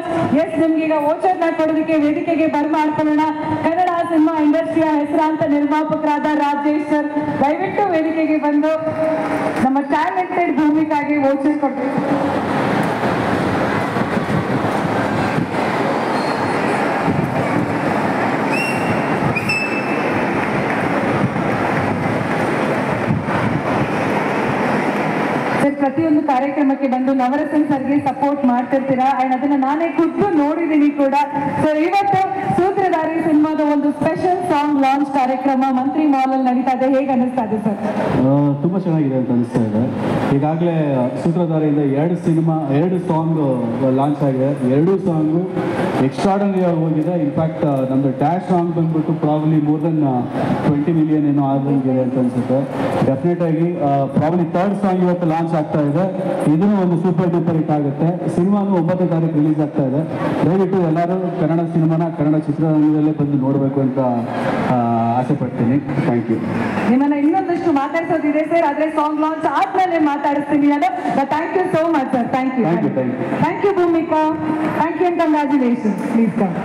Much. S, ನಿಮ್ಗೆ ಈಗ ವೋಚರ್ನ ಕೊಡೋದಕ್ಕೆ ವೇದಿಕೆಗೆ ಬರ್ಮಾಡ್ಕೊಳ್ಳೋಣ ಕನ್ನಡ ಸಿನಿಮಾ ಇಂಡಸ್ಟ್ರಿಯ ಹೆಸರಾಂತ ನಿರ್ಮಾಪಕರಾದ ರಾಜೇಶ್ ಸರ್. ದಯವಿಟ್ಟು ವೇದಿಕೆಗೆ ಬಂದು ನಮ್ಮ ಟ್ಯಾಲೆಂಟೆಡ್ ಭೂಮಿಕಾಗೆ ವೋಚರ್ ಕೊಡ್ಬೇಕು. ಸರ್, ಪ್ರತಿಯೊಂದು ಕಾರ್ಯಕ್ರಮಕ್ಕೆ ಬಂದು ನವರಸನ್ ಸರ್ಗೆ ಸಪೋರ್ಟ್ ಮಾಡ್ತಿರ್ತೀರಾ ಅಂಡ್ ಅದನ್ನ ನಾನೇ ಖುದ್ದು ನೋಡಿದ್ದೀನಿ ಕೂಡ. ಸರ್, ಇವತ್ತು ಸೂತ್ರಧಾರಿ ಸಿನಿಮಾದ ಒಂದು ಸ್ಪೆಷಲ್ ಸಾಂಗ್ ಲಾಂಚ್ ಕಾರ್ಯಕ್ರಮ ಮಂತ್ರಿ ಮಾಲ್ ಅಲ್ಲಿ ನಡೀತಾ ಇದೆ. ಹೇಗೆ ಅನಿಸ್ತಾ ಇದೆ ಸರ್? ತುಂಬ ಚೆನ್ನಾಗಿದೆ ಅಂತ ಅನಿಸ್ತಾ ಇದೆ. ಈಗಾಗಲೇ ಸೂತ್ರಧಾರಿಯಿಂದ 2 ಸಾಂಗ್ ಲಾಂಚ್ ಆಗಿದೆ. 2 ಸಾಂಗು ಎಕ್ಸ್ಟ್ರಾಡನರಿ ಆಗಿ ಹೋಗಿದೆ. ಇನ್ಫ್ಯಾಕ್ಟ್ ನಮ್ಮದು ಡ್ಯಾಶ್ ಸಾಂಗ್ ಬಂದ್ಬಿಟ್ಟು ಪ್ರಾಬ್ಲಿ ಮೋರ್ ದೆನ್ 20 ಮಿಲಿಯನ್ ಏನೋ ಆದಂಗಿದೆ ಅಂತ ಅನ್ಸುತ್ತೆ. ಡೆಫಿನೆಟ್ ಆಗಿ ಪ್ರಾಬ್ಲಿ 3rd ಸಾಂಗ್ ಇವತ್ತು ಲಾಂಚ್ ಆಗ್ತಾ ಇದೆ. ಇದನ್ನು ಒಂದು ಸೂಪರ್ ಡೂಪರ್ ಹಿಟ್ ಆಗುತ್ತೆ. ಸಿನಿಮಾನು 9ನೇ ತಾರೀಕು ರಿಲೀಸ್ ಆಗ್ತಾ ಇದೆ. ದಯವಿಟ್ಟು ಎಲ್ಲರೂ ಕನ್ನಡ ಸಿನಿಮಾನ ಕನ್ನಡ ಚಿತ್ರರಂಗದಲ್ಲೇ ಬಂದು ನೋಡಬೇಕು ಅಂತ ಆಸೆ ಪಡ್ತೀನಿ. Thank you. ನಿಮ್ಮನ್ನ ಇನ್ನೊಂದಷ್ಟು ಮಾತಾಡ್ಸೋದಿದೆ ಸರ್, ಆದ್ರೆ ಸಾಂಗ್ ಲಾಂಚ್ ಆದ್ಮೇಲೆ ಮಾತಾಡಿಸ್ತೀನಿ. Thank you so much sir. Thank you. Thank you Bhoomika. Thank you and congratulations. Please come.